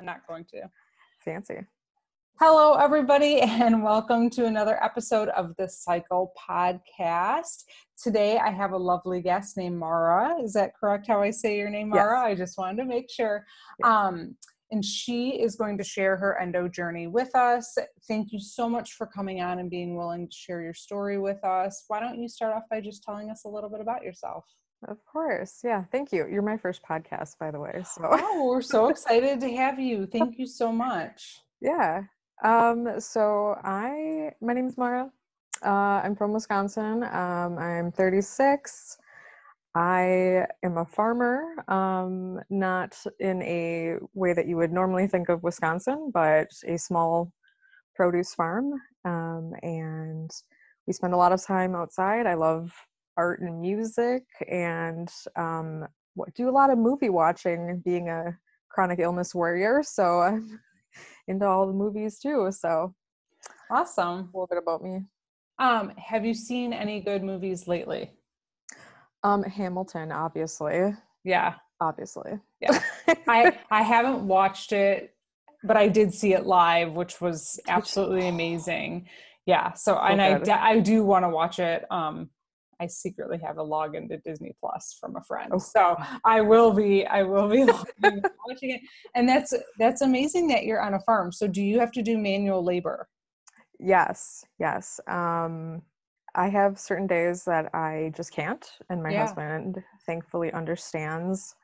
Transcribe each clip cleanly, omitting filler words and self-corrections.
I'm not going to. Fancy. Hello, everybody, and welcome to another episode of the Cycle Podcast. Today, I have a lovely guest named Mara. Is that correct how I say your name, Mara? Yes. I just wanted to make sure. Yes. And she is going to share her endo journey with us. Thank you so much for coming on and being willing to share your story with us. Why don't you start off by just telling us a little bit about yourself? Of course. Yeah. Thank you. You're my first podcast, by the way. So Oh, we're so excited to have you. Thank you so much. yeah. My name is Mara. I'm from Wisconsin. I'm 36. I am a farmer, not in a way that you would normally think of Wisconsin, but a small produce farm. And we spend a lot of time outside. I love art and music, and do a lot of movie watching, being a chronic illness warrior. So I'm into all the movies too. So Awesome. a little bit about me. Have you seen any good movies lately? Hamilton, obviously. Yeah. Obviously. Yeah. I haven't watched it, but I did see it live, which was absolutely amazing. Yeah. So and I do want to watch it. I secretly have a login to Disney Plus from a friend. So I will be watching it. And that's amazing that you're on a farm. So do you have to do manual labor? Yes. I have certain days that I just can't, and my husband thankfully understands.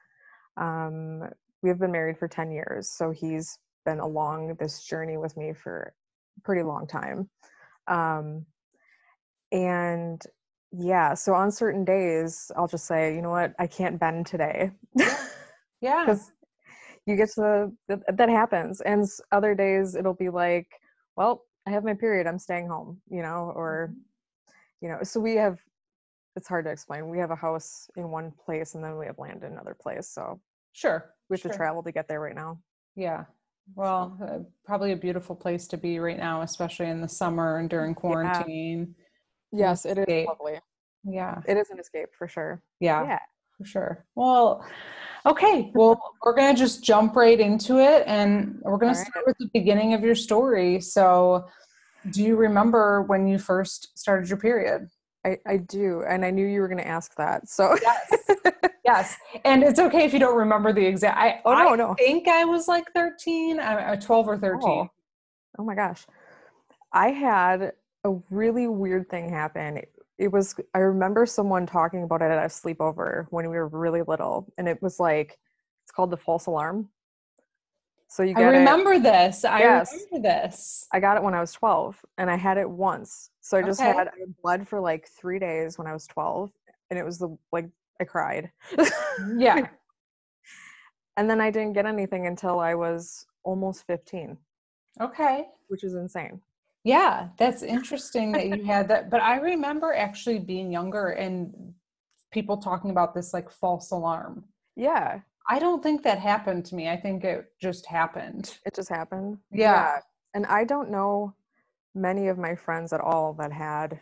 We have been married for 10 years, so he's been along this journey with me for a pretty long time. So on certain days, I'll just say, you know what, I can't bend today. Yeah. Because you get to that happens. And other days it'll be like, well, I have my period, I'm staying home, or so it's hard to explain. We have a house in one place and then we have land in another place. So sure. We have to travel to get there right now. Yeah. Well, probably a beautiful place to be right now, especially in the summer and during quarantine. Yeah. Yes, it is lovely. Yeah. It is an escape for sure. Yeah. For sure. Well, okay. Well, we're going to just jump right into it, and we're going to start with the beginning of your story. So do you remember when you first started your period? I do. And I knew you were going to ask that. So Yes. And it's okay if you don't remember the exact, I think I was like 13, 12 or 13. Oh my gosh. I had a really weird thing happen. I remember someone talking about it at a sleepover when we were really little, and it was like, it's called the false alarm. So you get I remember this. I got it when I was 12, and I had it once. So I had blood for like 3 days when I was 12, and it was I cried. Yeah. And then I didn't get anything until I was almost 15. Okay. Which is insane. Yeah, that's interesting that you had that. But I remember actually being younger and people talking about this like false alarm. Yeah. I don't think that happened to me. I think it just happened. It just happened? Yeah. And I don't know many of my friends at all that had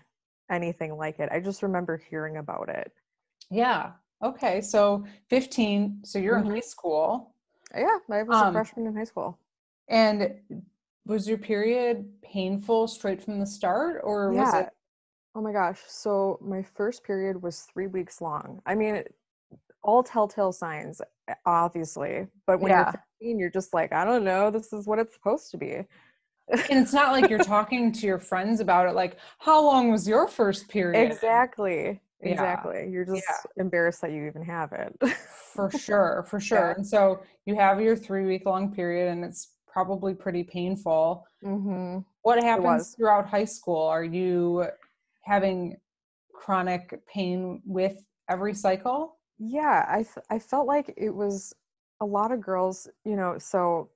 anything like it. I just remember hearing about it. Yeah. Okay. So 15. So you're in high school. Yeah. I was a freshman in high school. And was your period painful straight from the start, or was it? Oh my gosh. So my first period was 3 weeks long. I mean, all telltale signs, obviously. But when you're 15, you're just like, I don't know, this is what it's supposed to be. And it's not like you're talking to your friends about it. Like, how long was your first period? Exactly. You're just embarrassed that you even have it. For sure. Yeah. And so you have your 3-week long period, and it's probably pretty painful. Mm-hmm. What happens throughout high school? Are you having chronic pain with every cycle? Yeah, I felt like it was a lot of girls, so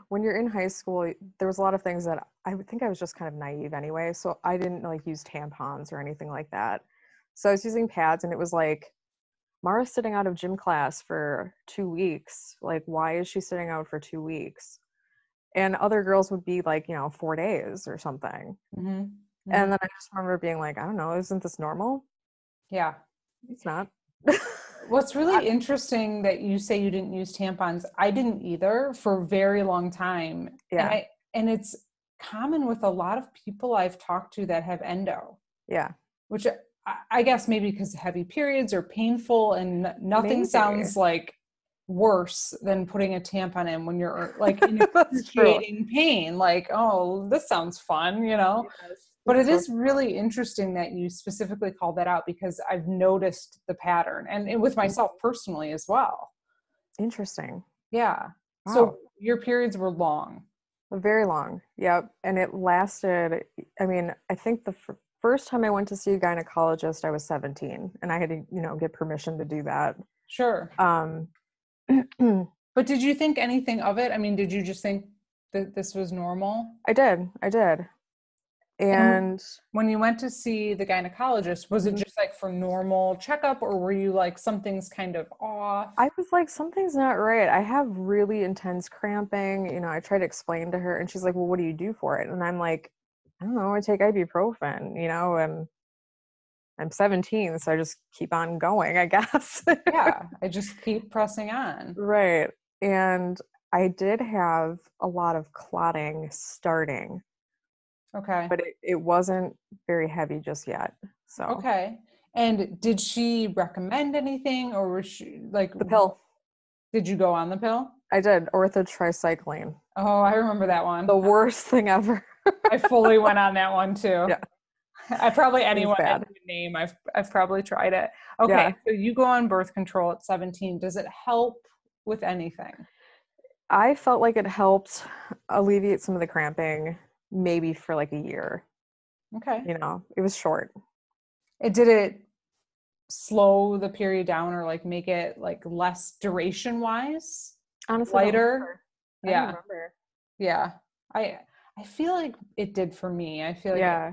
when you're in high school, there was a lot of things that I would think I was just kind of naive anyway. So I didn't use tampons or anything like that. So I was using pads, and it was like, Mara's sitting out of gym class for 2 weeks. Like, why is she sitting out for 2 weeks? And other girls would be like, 4 days or something. Mm-hmm. Mm-hmm. And then I just remember being like, I don't know, isn't this normal? Yeah. It's not. What's really interesting that you say you didn't use tampons. I didn't either for a very long time. Yeah. And it's common with a lot of people I've talked to that have endo. Yeah. Which I guess maybe because heavy periods are painful, and nothing Maybe. sounds like worse than putting a tampon in when you're like in That's true. excruciating pain. Like, oh, this sounds fun, you know? Yes, But it so is really interesting that you specifically called that out, because I've noticed the pattern, and with myself personally as well. interesting. Yeah. Wow. So your periods were long. Very long. Yep. And it lasted, I mean, I think the first time I went to see a gynecologist, I was 17 and I had to, get permission to do that. Sure. Um, But did you think anything of it? I mean, did you just think that this was normal? I did. And And when you went to see the gynecologist, was it mhm, just like for normal checkup, or were you like, something's kind of off? I was like, something's not right. I have really intense cramping. I tried to explain to her and she's like, well, what do you do for it? And I'm like, I don't know, I take ibuprofen, and I'm 17, so I just keep on going, I guess. Yeah, I just keep pressing on. Right. And I did have a lot of clotting starting, Okay. but it wasn't very heavy just yet. So Okay. And did she recommend anything, or was she like, the pill, did you go on the pill? I did orthotricycline. Oh, I remember that one. The worst thing ever. I fully went on that one too. Yeah, I probably, it was anyone I bad. can name, I've probably tried it. Okay, Yeah. so you go on birth control at 17. Does it help with anything? I felt like it helped alleviate some of the cramping, maybe for like a year. Okay. It was short. Did it slow the period down, or like make it like less duration wise? Honestly, Lighter? I don't Yeah. remember. Yeah. I feel like it did for me. I feel like Yeah,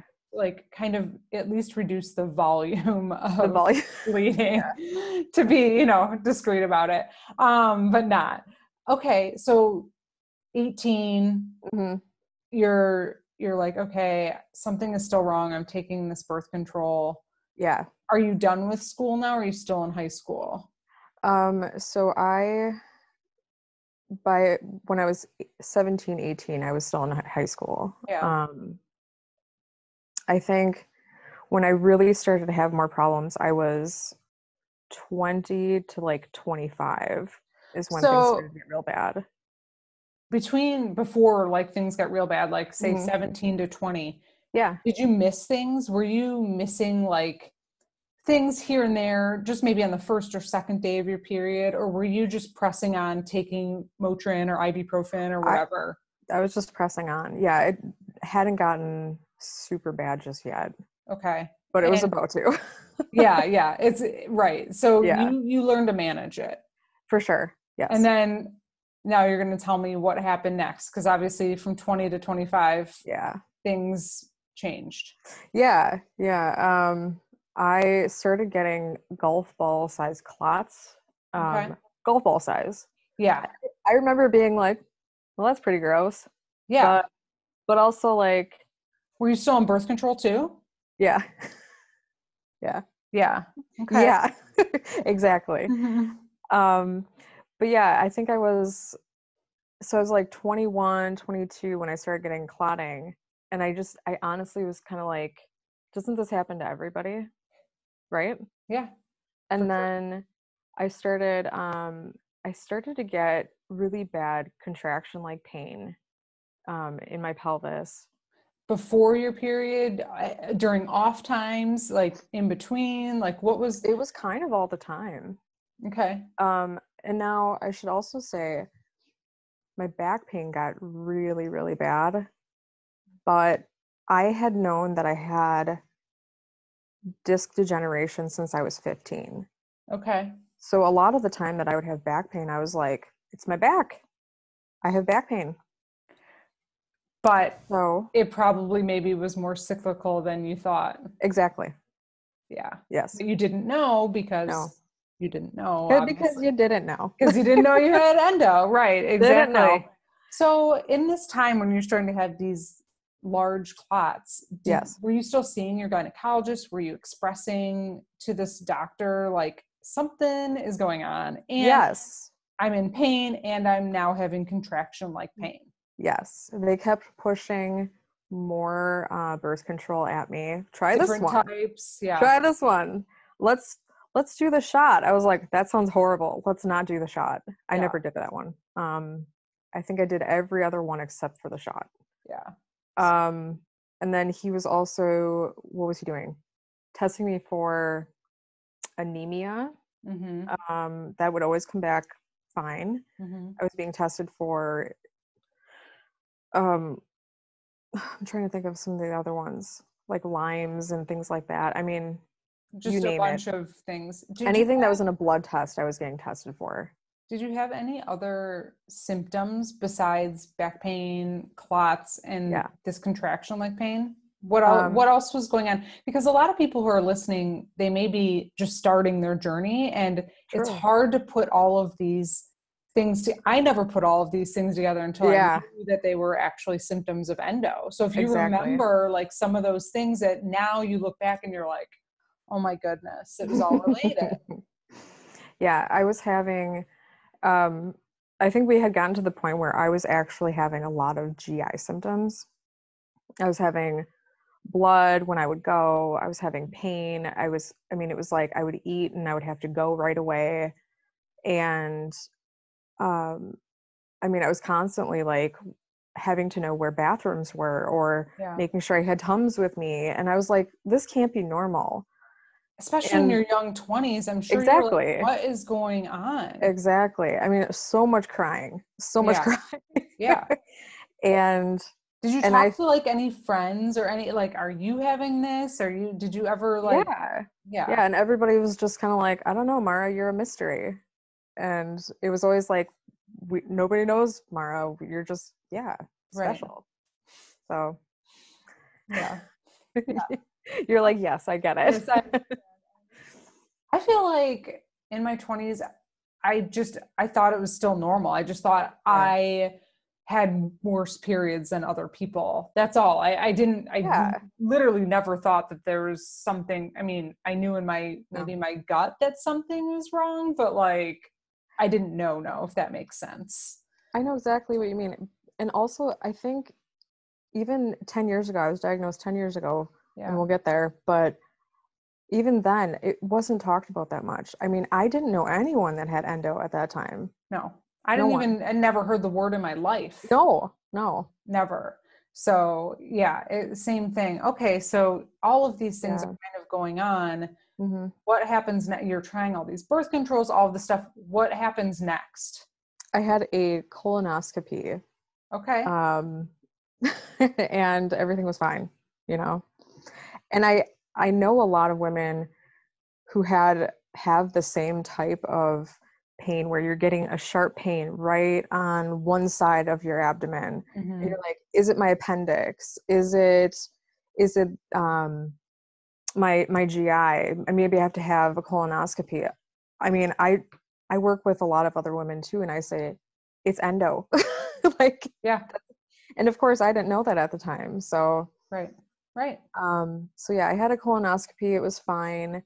kind of at least reduce the volume the of volume. bleeding, Yeah. to be, discreet about it. But not. Okay, so 18, Hmm. you're like, okay, something is still wrong. I'm taking this birth control. Yeah. Are you done with school now, or are you still in high school? So by when I was 17, 18, I was still in high school. Yeah. I think when I really started to have more problems, I was 20 to like 25 is when things started So to get real bad. before like things got real bad, like say Hmm. 17 to 20, Yeah. did you miss things? Were you missing like things here and there, just maybe on the first or second day of your period? Or were you just pressing on taking Motrin or ibuprofen or I whatever? I was just pressing on. Yeah, it hadn't gotten super bad just yet, Okay. but it was And about to. yeah, it's right. So Yeah, you learn to manage it. for sure. And Yes. then now you're going to tell me what happened next, because obviously from 20 to 25, Yeah. things changed. Yeah. Yeah. I started getting golf ball size clots. Okay. Golf ball size. Yeah. I remember being like, well, that's pretty gross. Yeah. But also like, Were you still on birth control too? yeah. Yeah. Yeah. Okay. Yeah. Exactly. Um, but yeah, I think I was like 21, 22 when I started getting clotting. And I honestly was kind of like, doesn't this happen to everybody? Right? Yeah, for And sure. then I started to get really bad contraction like pain in my pelvis. Before your period, during off times, like in between, like what was, It was kind of all the time. okay. And now I should also say my back pain got really, really bad, but I had known that I had disc degeneration since I was 15. Okay. So a lot of the time that I would have back pain, I was like, it's my back. I have back pain. But So, it probably maybe was more cyclical than you thought. exactly. Yeah. Yes. But you didn't know No. because you didn't know, Because obviously. you didn't know. Because you didn't know you had endo. Right. Didn't know. Exactly. So in this time when you're starting to have these large clots, Yes. were you still seeing your gynecologist? Were you expressing to this doctor like something is going on, and yes, I'm in pain, and I'm now having contraction-like pain. yes. They kept pushing more birth control at me. Try this Different one. types. Yeah. Try this one. Let's do the shot. I was like, that sounds horrible. Let's not do the shot. I never did that one. I think I did every other one except for the shot. Yeah. And then he was also, what was he doing? Testing me for anemia. That would always come back fine. I was being tested for I'm trying to think of some of the other ones, like limes and things like that. I mean, you just a name bunch it. of things. Anything that was in a blood test, I was getting tested for. Did you have any other symptoms besides back pain, clots, and this contraction-like pain? What else was going on? Because a lot of people who are listening, they may be just starting their journey, and it's hard to put all of these things I never put all of these things together until I knew that they were actually symptoms of endo. So if you remember like some of those things that now you look back and you're like, oh my goodness, it was all related. Yeah, I was having, I think we had gotten to the point where I was actually having a lot of GI symptoms. I was having blood when I would go. I was having pain. It was like I would eat and I would have to go right away. And I was constantly like having to know where bathrooms were or making sure I had Tums with me. And I was like, this can't be normal. Especially in your young 20s, I'm sure you're like, what is going on? Exactly. I mean, so much crying. Yeah. And did you talk to like any friends or any, like, are you having this? Did you ever like, yeah. And everybody was just kind of like, I don't know, Mara, you're a mystery. And it was always like, nobody knows, Mara, you're just, special. So yeah. You're like, yes, I get it. Yes, I feel like in my 20s, I thought it was still normal. I just thought I had worse periods than other people. That's all. I literally never thought that there was something. I mean, I knew in maybe my gut that something was wrong, but like, I didn't know if that makes sense. I know exactly what you mean. And also, I think even 10 years ago, I was diagnosed 10 years ago, and we'll get there, but even then, it wasn't talked about that much. I mean, I didn't know anyone that had endo at that time. No, I never heard the word in my life. No. Never. So same thing. Okay, so all of these things are kind of going on. What happens next? You're trying all these birth controls, all of the stuff. What happens next? I had a colonoscopy. Okay. And everything was fine, And I know a lot of women who have the same type of pain where you're getting a sharp pain right on one side of your abdomen. And you're like, is it my appendix? Is it my GI? Maybe I have to have a colonoscopy. I mean, I work with a lot of other women too, and I say it's endo. And of course I didn't know that at the time. So right. So I had a colonoscopy. It was fine.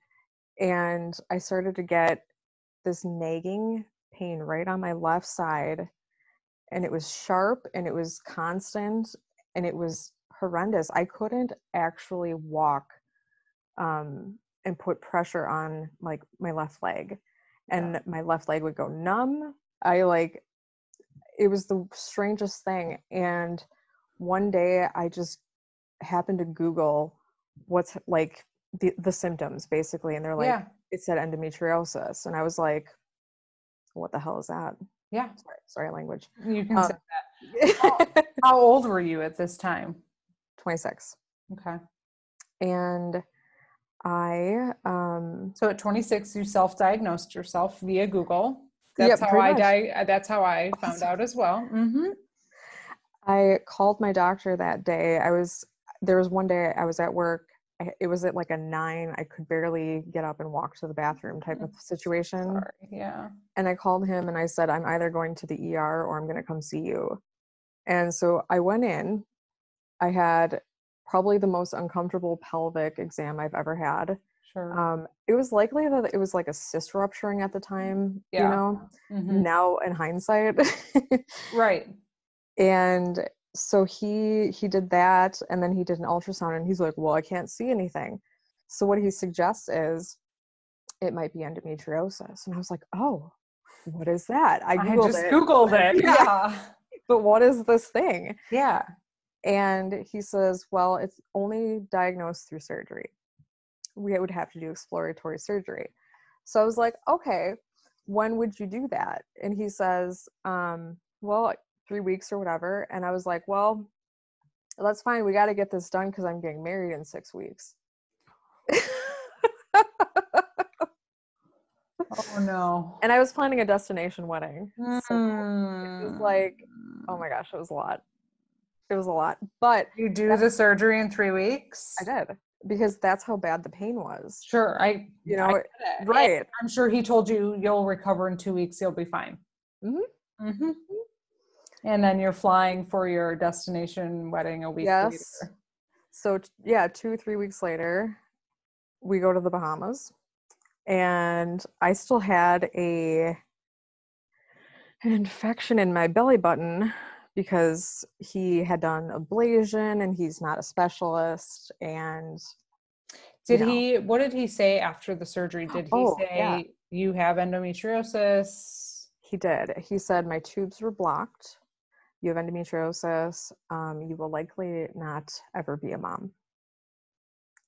And I started to get this nagging pain right on my left side. And it was sharp and it was constant and it was horrendous. I couldn't actually walk and put pressure on like my left leg. And my left leg would go numb. It was the strangest thing. And one day I just happened to Google what's like the symptoms basically. And they're like, it said endometriosis. And I was like, what the hell is that? Yeah. Sorry language. You can say that. How old were you at this time? 26. Okay. And so at 26, you self-diagnosed yourself via Google. That's how that's how I found out as well. I called my doctor that day. There was one day I was at work. It was at like a 9. I could barely get up and walk to the bathroom type of situation. Sorry. Yeah. And I called him and I said, I'm either going to the ER or I'm going to come see you. And so I went in. I had probably the most uncomfortable pelvic exam I've ever had. Sure. It was likely that it was like a cyst rupturing at the time, you Yeah. know, Mm-hmm. now in hindsight. Right. And so he did that, and then he did an ultrasound, and he's like, well, I can't see anything. So what he suggests is it might be endometriosis. And I was like, oh, what is that? I I Googled just it. Googled it. Yeah. Yeah. But what is this thing? Yeah. And he says, well, it's only diagnosed through surgery. We would have to do exploratory surgery. So I was like, okay, when would you do that? And he says, well, 3 weeks or whatever. And I was like, well, that's fine. We got to get this done because I'm getting married in 6 weeks. Oh no. And I was planning a destination wedding. So it was like, oh Mm. my gosh, it was a lot. It was a lot. But You do the surgery in 3 weeks? I did, because that's how bad the pain was. Sure. I You get know, it. right. And I'm sure he told you you'll recover in 2 weeks, you'll be fine. Mm-hmm. Mm-hmm. And then you're flying for your destination wedding a week Yes. later. So yeah, 2-3 weeks later, we go to the Bahamas, and I still had an infection in my belly button because he had done ablation, and he's not a specialist. And What did he say after the surgery? Did he oh yeah, say you have endometriosis? he did. He said my tubes were blocked. You have endometriosis. You will likely not ever be a mom.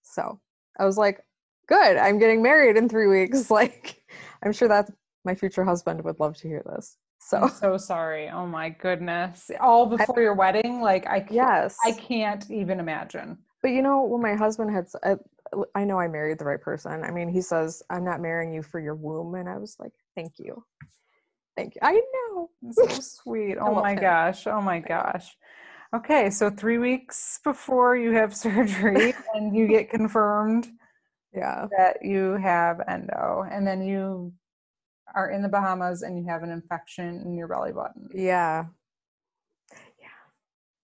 So I was like, good, I'm getting married in 3 weeks. Like, I'm sure that my future husband would love to hear this. So I'm so sorry. Oh my goodness. All before your wedding? Like yes. I can't even imagine. But you know, when my husband had, I know I married the right person. I mean, he says, I'm not marrying you for your womb. And I was like, thank you. Thank you. I know. So sweet. I Oh love my him. gosh. Oh my gosh. Okay, so 3 weeks before you have surgery and you get confirmed Yeah. that you have endo, and then you are in the Bahamas and you have an infection in your belly button. Yeah.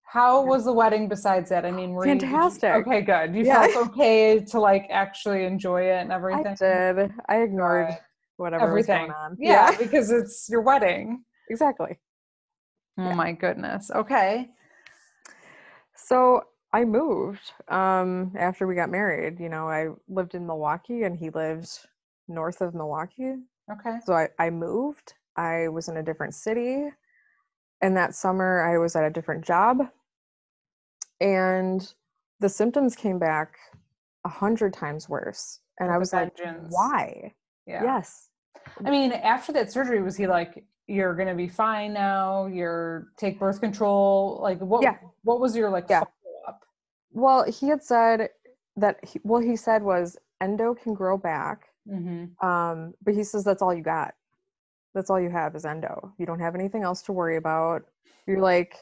How was the wedding besides that? I mean, Fantastic. Okay, good. You Yeah. felt okay to like actually enjoy it and everything? I did. I ignored whatever was going Everything. on. Yeah, because it's your wedding. Exactly. Oh my goodness. Okay. So I moved after we got married. You know, I lived in Milwaukee, and he lived north of Milwaukee. Okay. So I moved. I was in a different city. And that summer I was at a different job. And the symptoms came back 100 times worse. And I With a was like, vengeance. why? Yeah. Yes. I mean, after that surgery, was he like, you're going to be fine now, you're take birth control? Like what was your like follow up? Well, he had said that he said was endo can grow back. Mm-hmm. But he says that's all you got. That's all you have is endo. You don't have anything else to worry about. You're like,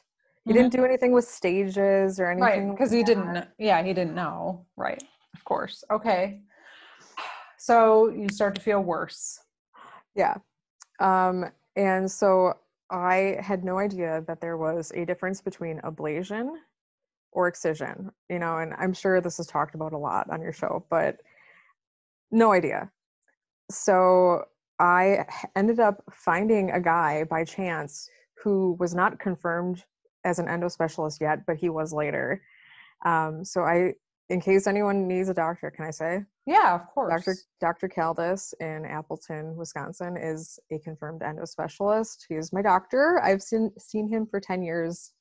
he didn't do anything with stages or anything. Right, because he didn't know. Right, of course. Okay. So you start to feel worse. Yeah. And so I had no idea that there was a difference between ablation or excision, you know, and I'm sure this is talked about a lot on your show, but no idea. So I ended up finding a guy by chance who was not confirmed as an endo specialist yet, but he was later. In case anyone needs a doctor, can I say? Yeah, of course. Dr. Caldas in Appleton, Wisconsin is a confirmed endo specialist. He is my doctor. I've seen him for 10 years.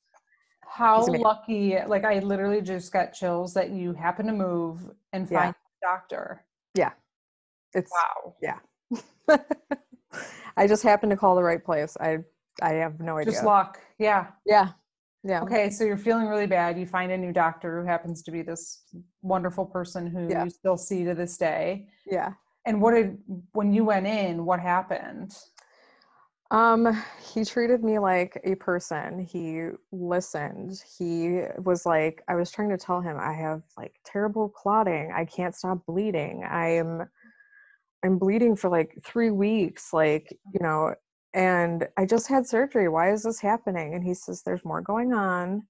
How lucky, like I literally just got chills that you happen to move and find a doctor. Yeah. Wow. Yeah. I just happened to call the right place. I have no idea. Just luck. Yeah. Yeah. Yeah. Okay, so you're feeling really bad. You find a new doctor who happens to be this wonderful person who you still see to this day. Yeah. And when you went in, what happened? He treated me like a person. He listened. He was like, I was trying to tell him I have like terrible clotting. I can't stop bleeding. I'm bleeding for like 3 weeks, like, you know, and I just had surgery. Why is this happening? And he says, there's more going on.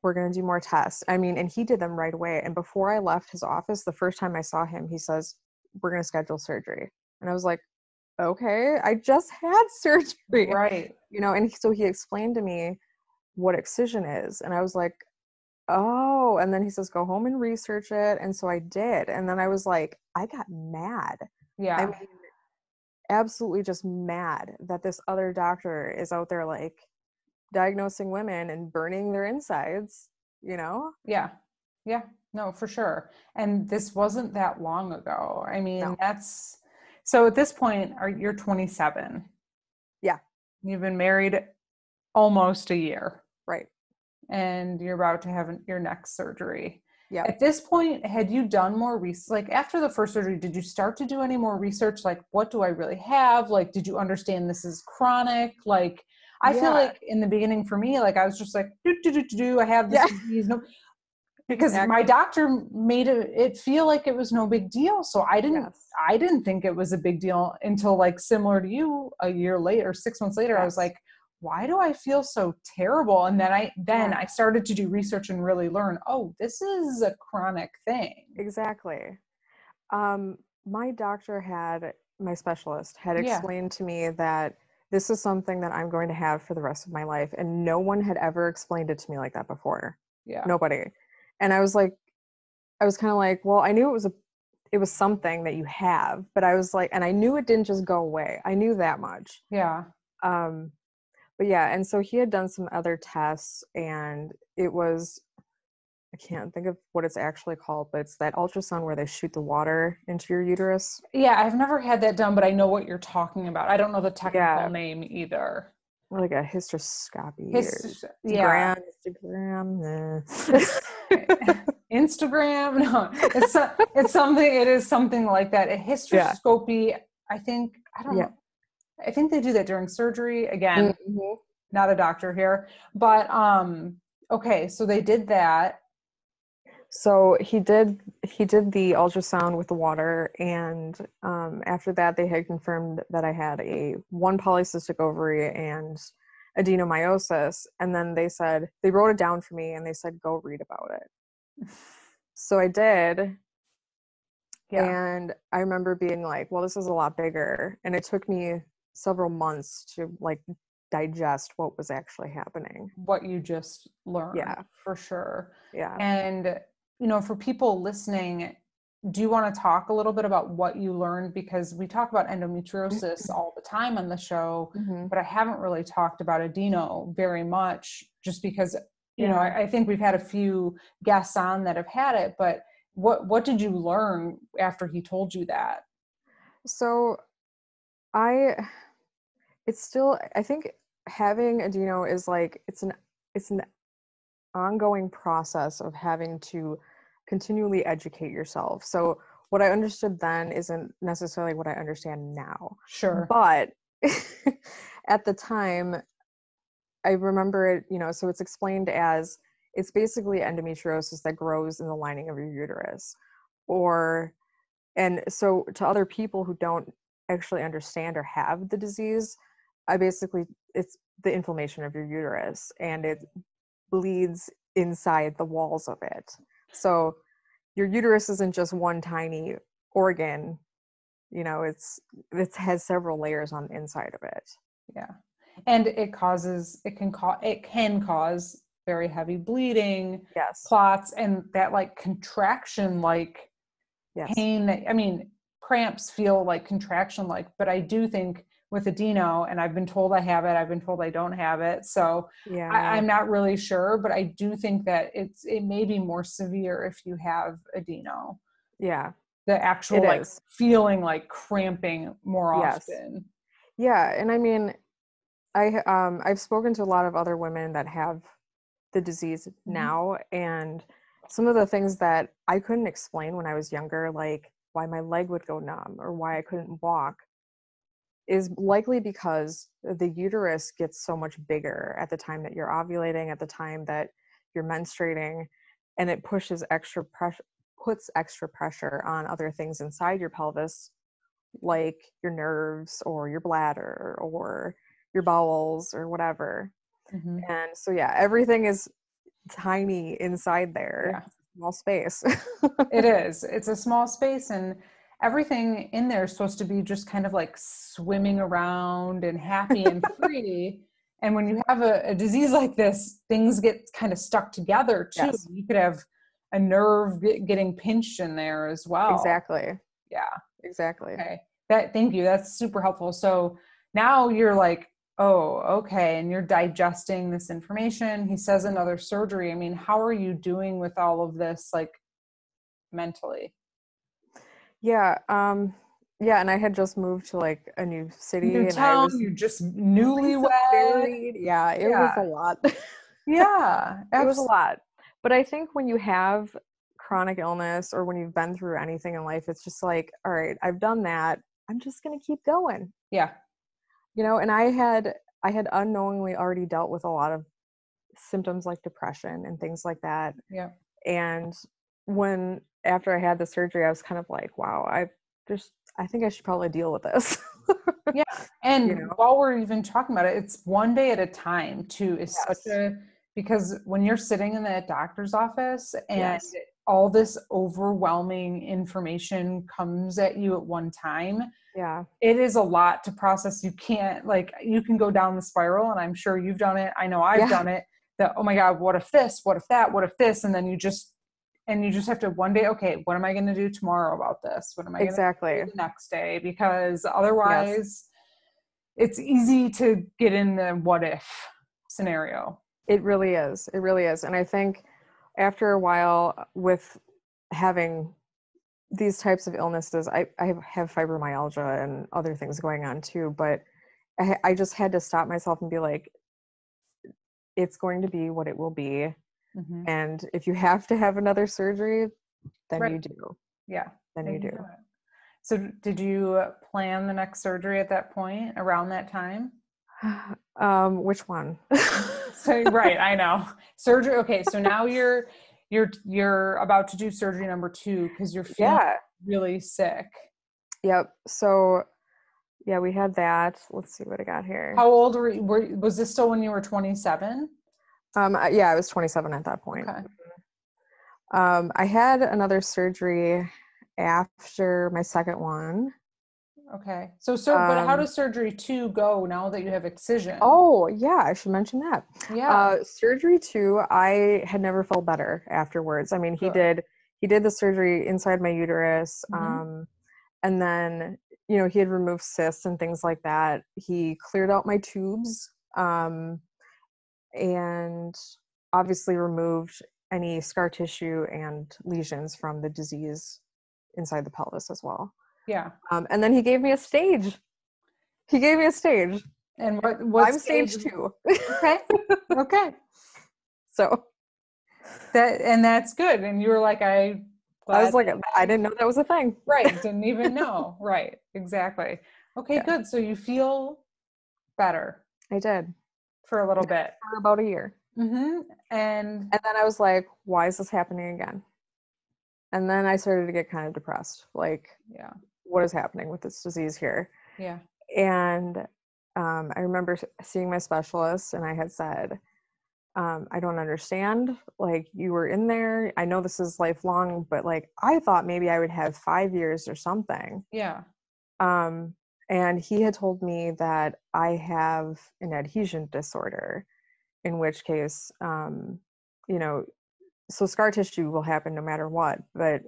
We're going to do more tests. I mean, and he did them right away. And before I left his office, the first time I saw him, he says, we're going to schedule surgery. And I was like, okay, I just had surgery. Right. And so he explained to me what excision is. And I was like, oh, and then he says, go home and research it. And so I did. And then I was like, I got mad. Yeah. I mean, absolutely just mad that this other doctor is out there like diagnosing women and burning their insides, Yeah. Yeah. No, for sure. And this wasn't that long ago. I mean, No. so at this point, you're 27. Yeah. You've been married almost a year. Right. And you're about to have your next surgery. Yeah. At this point, had you done more research? Like after the first surgery, did you start to do any more research? Like, what do I really have? Like, did you understand this is chronic? Like, I feel like in the beginning for me, like I was just like, I have this disease. No, because my doctor made it feel like it was no big deal. So I didn't think it was a big deal until, like, similar to you, a year later, 6 months later, I was like, why do I feel so terrible? And then I started to do research and really learn, oh, this is a chronic thing. Exactly. My doctor my specialist had explained to me that this is something that I'm going to have for the rest of my life. And no one had ever explained it to me like that before. Yeah. Nobody. And I was kind of like, well, I knew it was something that you have, but I was like, and I knew it didn't just go away. I knew that much. Yeah. But yeah, and so he had done some other tests, and it was, I can't think of what it's actually called, but it's that ultrasound where they shoot the water into your uterus. Yeah, I've never had that done, but I know what you're talking about. I don't know the technical name either. Or like a hysteroscopy. Yeah. Instagram. Instagram. No, it is something like that. A hysteroscopy. I think, I don't know. I think they do that during surgery. Again, not a doctor here, but okay. So they did that. So he did the ultrasound with the water, and after that they had confirmed that I had one polycystic ovary and adenomyosis, and then they wrote it down for me and they said, go read about it. So I did. And I remember being like, well, this is a lot bigger, and it took me several months to like digest what was actually happening. What you just learned. Yeah. For sure. Yeah. And, for people listening, do you want to talk a little bit about what you learned? Because we talk about endometriosis all the time on the show, but I haven't really talked about Adeno very much, just because, I think we've had a few guests on that have had it, but what did you learn after he told you that? So I think having Adeno is like, it's an ongoing process of having to continually educate yourself. So what I understood then isn't necessarily what I understand now. Sure. But at the time, I remember it, so it's explained as, it's basically endometriosis that grows in the lining of your uterus. And so to other people who don't actually understand or have the disease, it's the inflammation of your uterus, and it bleeds inside the walls of it. So your uterus isn't just one tiny organ, it has several layers on the inside of it. Yeah. And it can cause very heavy bleeding, clots, and that like contraction, like pain. I mean, cramps feel like contraction, like, but I do think with Adeno, and I've been told I have it, I've been told I don't have it. So I'm not really sure, but I do think that it may be more severe if you have Adeno. Yeah. The actual like feeling like cramping more often. Yeah. And I mean, I've spoken to a lot of other women that have the disease now, and some of the things that I couldn't explain when I was younger, like why my leg would go numb or why I couldn't walk, is likely because the uterus gets so much bigger at the time that you're ovulating, at the time that you're menstruating, and it puts extra pressure on other things inside your pelvis, like your nerves or your bladder or your bowels or whatever. And so everything is tiny inside there. Small space. It is. It's a small space, and everything in there is supposed to be just kind of like swimming around and happy and free. And when you have a disease like this, things get kind of stuck together too. Yes. You could have a nerve getting pinched in there as well. Exactly. Yeah. Exactly. Okay. Thank you. That's super helpful. So now you're like, oh, okay. And you're digesting this information. He says another surgery. I mean, how are you doing with all of this, like mentally? Yeah. Yeah. And I had just moved to like a new city New and I town, was you're just recently newlywed. married. Yeah. It was Yeah. a lot. Yeah. It was a lot. But I think when you have chronic illness or when you've been through anything in life, it's just like, all right, I've done that. I'm just going to keep going. Yeah. You know, and I had unknowingly already dealt with a lot of symptoms like depression and things like that. Yeah. And after I had the surgery, I was kind of like, wow, I think I should probably deal with this. Yeah. And You know? while we're even talking about it, it's one day at a time too, Yes. because when you're sitting in that doctor's office and Yes. all this overwhelming information comes at you at one time, Yeah. it is a lot to process. You can go down the spiral, and I'm sure you've done it. I know I've done it. That, oh my God, what if this, what if that, what if this? And then you just have to one day, okay, what am I going to do tomorrow about this? What am I going to Exactly. do the next day? Because Yes. otherwise it's easy to get in the what if scenario. It really is. It really is. And I think after a while with having these types of illnesses, I have fibromyalgia and other things going on too, but I just had to stop myself and be like, it's going to be what it will be. Mm-hmm. And if you have to have another surgery, then Right. you do. Yeah. Then you do. So did you plan the next surgery at that point, around that time? Which one? So, right, I know. Surgery. Okay, so now you're about to do surgery number 2 because you're feeling really sick. Yep. So yeah, we had that. Let's see what I got here. How old was this still when you were 27? Yeah, I was 27 at that point. Okay. I had another surgery after my second one. Okay. But how does surgery 2 go now that you have excision? Oh, yeah, I should mention that. Yeah. Surgery 2, I had never felt better afterwards. I mean, he did the surgery inside my uterus. Mm-hmm. And then, he had removed cysts and things like that. He cleared out my tubes, and obviously removed any scar tissue and lesions from the disease inside the pelvis as well. Yeah. And then he gave me a stage. And what I'm stage 2. Okay. Okay. So that's good. And you were like, I was like, I didn't know that was a thing. Right. Didn't even know. Right. Exactly. Okay, good. So you feel better. I did. For a little bit. For about a year. Mm-hmm. And then I was like, why is this happening again? And then I started to get kind of depressed. Like, yeah, what is happening with this disease here? Yeah. And I remember seeing my specialist, and I had said, I don't understand. Like, you were in there. I know this is lifelong, but like, I thought maybe I would have 5 years or something. Yeah. And he had told me that I have an adhesion disorder, in which case, so scar tissue will happen no matter what, but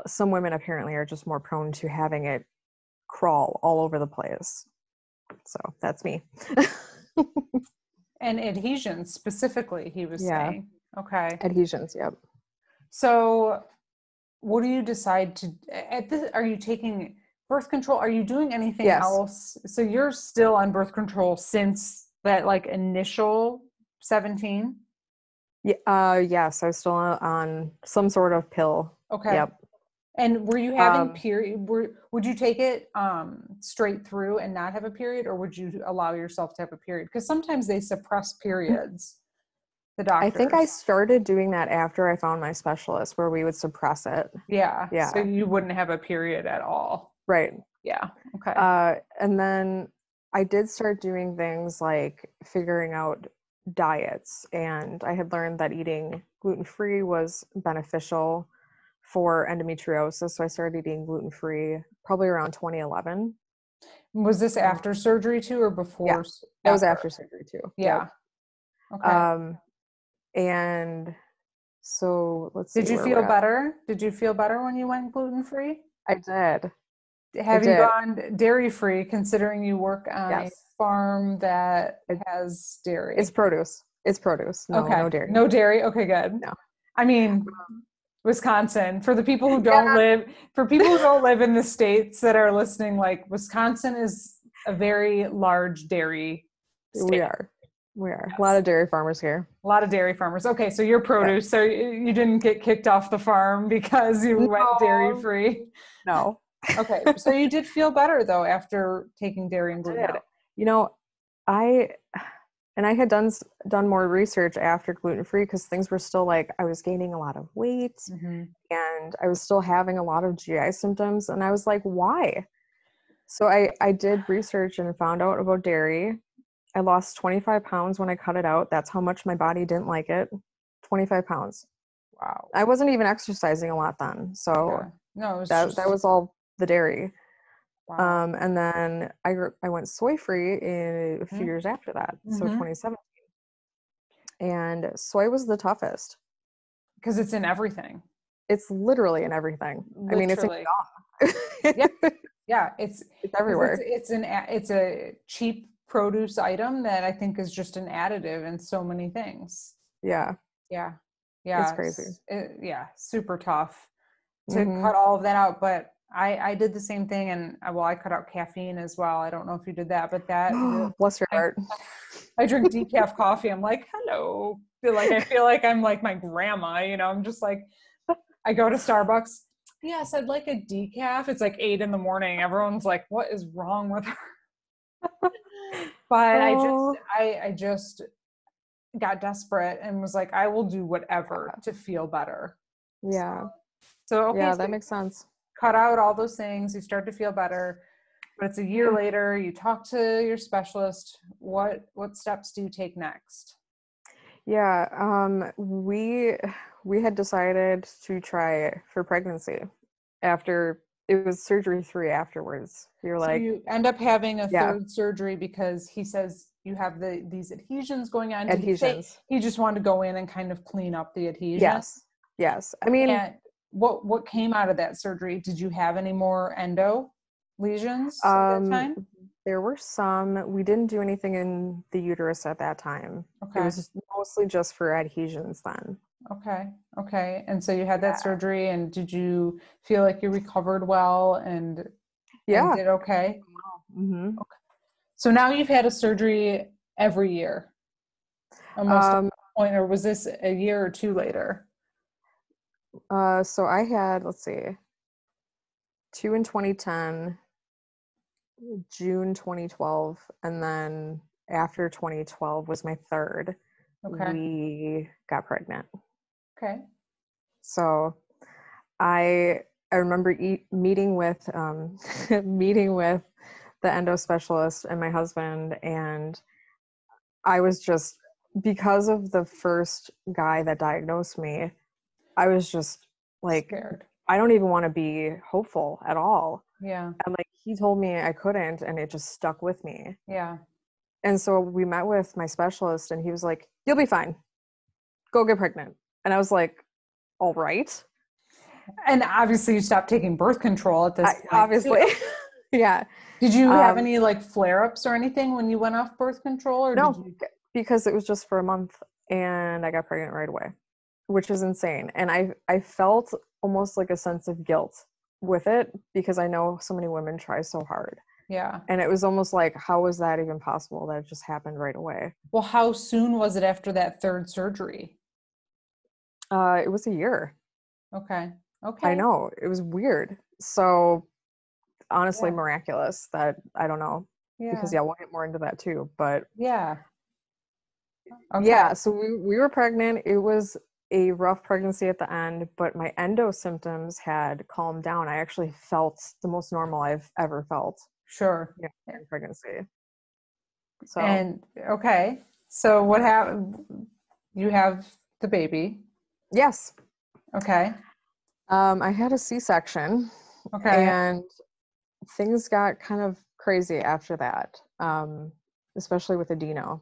some women apparently are just more prone to having it crawl all over the place. So that's me. And adhesions specifically, he was saying. Okay. Adhesions, yep. So what do you decide to, are you taking birth control? Are you doing anything else? So you're still on birth control since that like initial 17? Yes, I was still on some sort of pill. Okay. Yep. And were you having period? Would you take it straight through and not have a period, or would you allow yourself to have a period? Because sometimes they suppress periods. The doctors. I think I started doing that after I found my specialist, where we would suppress it. Yeah. So you wouldn't have a period at all. Right. Yeah. Okay. And then I did start doing things like figuring out diets, and I had learned that eating gluten-free was beneficial. for endometriosis. So I started eating gluten-free probably around 2011. Was this after surgery too, or before? Yeah, that was after surgery too. Yeah. Yep. Okay. And so let's see. Did you feel better? Did you feel better when you went gluten-free? I did. Have you gone dairy-free, considering you work on a farm that has dairy? It's produce. It's produce. No, okay. No dairy. No dairy. Okay, good. No. I mean, Wisconsin, for the people who don't live in the states that are listening, like Wisconsin is a very large dairy state. We are. Yes. A lot of dairy farmers here. A lot of dairy farmers. Okay, so you're produce. So you didn't get kicked off the farm because you went dairy-free? No. Okay, so you did feel better though after taking dairy and gluten out. You know, I had done more research after gluten-free because things were still like, I was gaining a lot of weight and I was still having a lot of GI symptoms, and I was like, why? So I did research and found out about dairy. I lost 25 pounds when I cut it out. That's how much my body didn't like it. 25 pounds. Wow. I wasn't even exercising a lot then. So no, it was that was all the dairy. Wow. And then I went soy-free a few years after that. So 2017. And soy was the toughest. Because it's in everything. It's literally in everything. Literally. I mean, it's in gum. Yeah, it's everywhere. It's a cheap produce item that I think is just an additive in so many things. Yeah. It's crazy. Super tough to cut all of that out. But I did the same thing, and I cut out caffeine as well. I don't know if you did that, but that bless your heart. I drink decaf coffee. I'm like, hello. I feel like I'm like my grandma, I'm just like, I go to Starbucks. Yes, I'd like a decaf. It's like 8 a.m. Everyone's like, what is wrong with her? But I just got desperate and was like, I will do whatever to feel better. Yeah. So okay. Yeah, that makes sense. Cut out all those things. You start to feel better, but it's a year later. You talk to your specialist. What steps do you take next? Yeah. We had decided to try for pregnancy after it was surgery 3 afterwards. You're so like, you end up having a third surgery because he says you have these adhesions going on. Did he say he just wanted to go in and kind of clean up the adhesion? Yes. I mean, what came out of that surgery? Did you have any more endo lesions at that time? There were some. We didn't do anything in the uterus at that time. Okay. It was mostly just for adhesions then. Okay. And so you had that surgery, and did you feel like you recovered well and did okay? Okay. So now you've had a surgery every year, almost at the point, or was this a year or two later? So I had, let's see, 2 in 2010, June 2012, and then after 2012 was my third. Okay. We got pregnant. Okay. So I remember meeting with the endo specialist and my husband, and I was just, because of the first guy that diagnosed me, I was just like scared. I don't even want to be hopeful at all. Yeah. And like, he told me I couldn't, and it just stuck with me. Yeah. And so we met with my specialist, and he was like, you'll be fine. Go get pregnant. And I was like, all right. And obviously you stopped taking birth control at this point. Obviously. Yeah. Did you have any like flare-ups or anything when you went off birth control? Or no, because it was just for a month and I got pregnant right away, which is insane. And I felt almost like a sense of guilt with it because I know so many women try so hard. Yeah. And it was almost like, how was that even possible that it just happened right away? Well, how soon was it after that third surgery? It was a year. Okay. I know. It was weird. So honestly, miraculous that, I don't know. Yeah. Because we'll get more into that too. But yeah. Okay. Yeah. So we were pregnant. It was a rough pregnancy at the end, but my endo symptoms had calmed down. I actually felt the most normal I've ever felt. Sure. In pregnancy. So. And okay. So what happened? You have the baby. Yes. Okay. I had a C-section, Okay. and things got kind of crazy after that, especially with Adeno.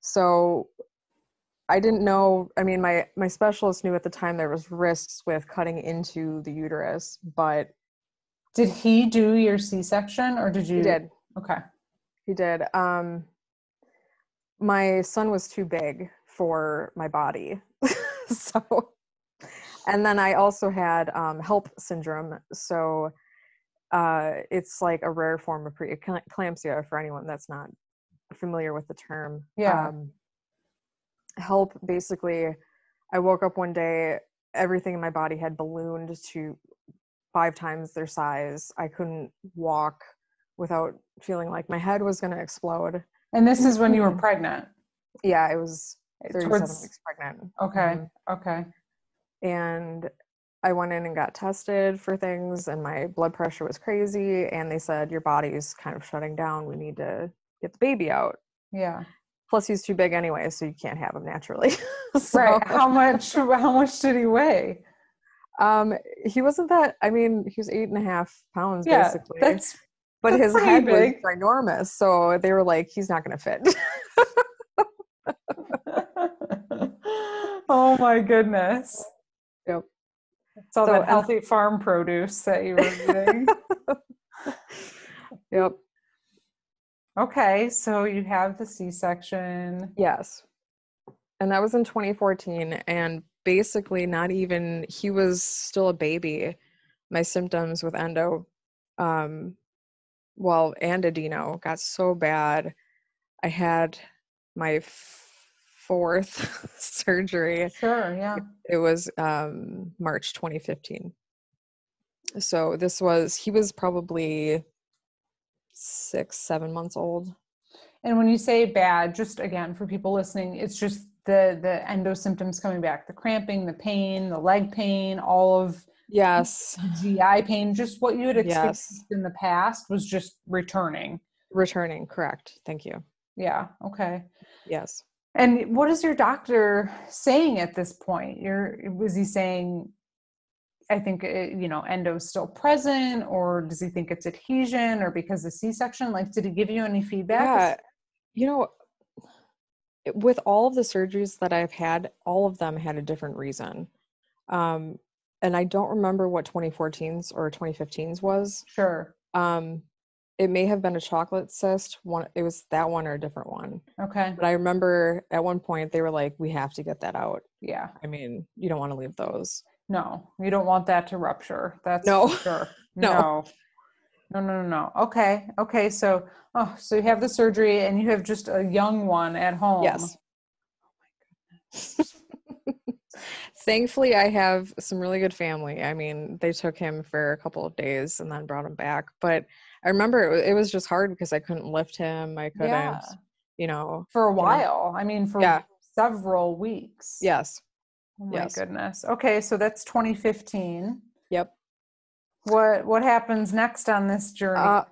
So I didn't know. I mean, my specialist knew at the time there was risks with cutting into the uterus, but Did he do your C-section or did he you? did. Okay. He did. My son was too big for my body, so. And then I also had HELP syndrome. So it's like a rare form of preeclampsia for anyone that's not familiar with the term. Yeah. HELP, basically, I woke up one day, everything in my body had ballooned to 5 times their size. I couldn't walk without feeling like my head was going to explode. And this is when you were pregnant. Yeah, I was 37 Towards, weeks pregnant. okay. Okay. And I went in and got tested for things, and my blood pressure was crazy. And they said, your body's kind of shutting down. We need to get the baby out. Yeah. Plus, he's too big anyway, so you can't have him naturally. So, Right. How much did he weigh? he wasn't that, I mean, he was 8.5 pounds Yeah, basically, that's but that's his pretty head was big. ginormous. So they were like, he's not going to fit. Oh my goodness. Yep. It's all So, that and healthy farm produce that you were eating. yep. Okay, so you have the C-section. Yes. And that was in 2014. And basically, not even, he was still a baby. My symptoms with endo, um, and Adeno got so bad. I had my fourth surgery. Sure, yeah. It was March 2015. So he was probably 6, 7 months old. And when you say bad, just again for people listening, it's just the endo symptoms coming back, the cramping, the pain, the leg pain, all of Yes. the GI pain, just what you had experienced Yes. in the past was just returning. Returning, correct. Thank you. Yeah, okay. Yes. And what is your doctor saying at this point? Was he saying, I think, endo's still present, or does he think it's adhesion, or because of C-section? Like, did he give you any feedback? Yeah. You know, with all of the surgeries that I've had, all of them had a different reason. And I don't remember what 2014's or 2015's was. Sure. It may have been a chocolate cyst. It was that one or a different one. Okay. But I remember at one point they were like, we have to get that out. Yeah. I mean, you don't want to leave those. No, you don't want that to rupture. That's No, for sure. no. No. No, no, no, no. Okay. Okay. So you have the surgery and you have just a young one at home. Yes. Thankfully, I have some really good family. I mean, they took him for a couple of days and then brought him back. But I remember it was just hard because I couldn't lift him. I couldn't, Yeah. For a get him. while. I mean, for Yeah. several weeks. Yes. Oh my Yes. goodness. Okay, so that's 2015. Yep. What happens next on this journey? Uh,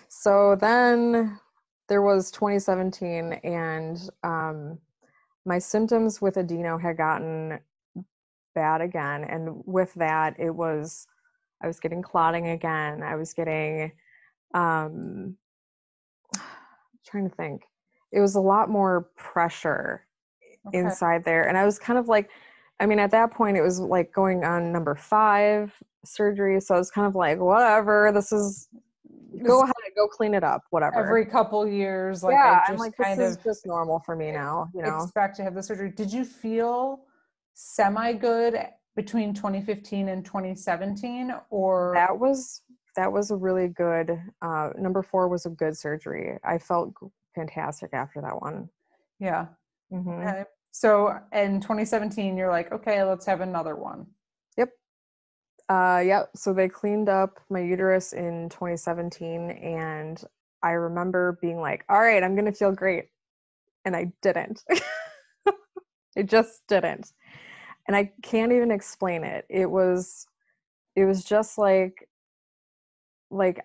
so then there was 2017, and my symptoms with Adeno had gotten bad again. And with that, I was getting clotting again. I was getting, um, trying to think. It was a lot more pressure Okay. inside there. And I was kind of like, I mean, at that point, it was like going on number 5 surgery. So I was kind of like, whatever, go ahead, go clean it up, whatever. Every couple years, like I Yeah, I'm just like, this kind is of just normal for me now, expect to have the surgery. Did you feel semi good between 2015 and 2017, or That was a really good, number 4 was a good surgery. I felt fantastic after that one. yeah? Hmm. Okay. So in 2017, you're like, okay, let's have another one. Yep. Yep. So they cleaned up my uterus in 2017, and I remember being like, all right, I'm gonna feel great. And I didn't. It just didn't. And I can't even explain it. It was just like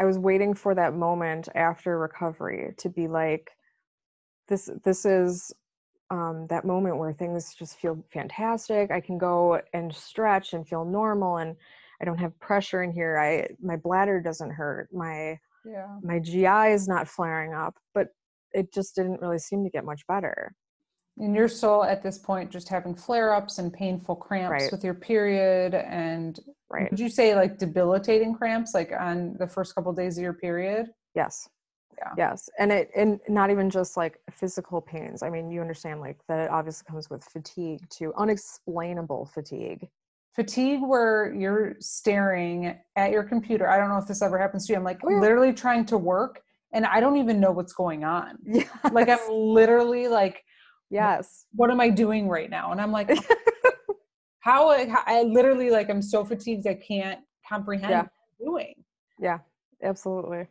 I was waiting for that moment after recovery to be like, this is that moment where things just feel fantastic. I can go and stretch and feel normal, and I don't have pressure in here. My bladder doesn't hurt. My GI is not flaring up, but it just didn't really seem to get much better. And you're still at this point just having flare-ups and painful cramps with your period, and would you say like debilitating cramps like on the first couple of days of your period? Yes. Yeah. Yes. And not even just like physical pains. I mean, you understand like that it obviously comes with fatigue too, unexplainable fatigue. Fatigue where you're staring at your computer. I don't know if this ever happens to you. I'm like literally trying to work and I don't even know what's going on. Yes. Like I'm literally like, yes, what am I doing right now? And I'm like, how I literally like, I'm so fatigued. I can't comprehend what I'm doing. Yeah, absolutely.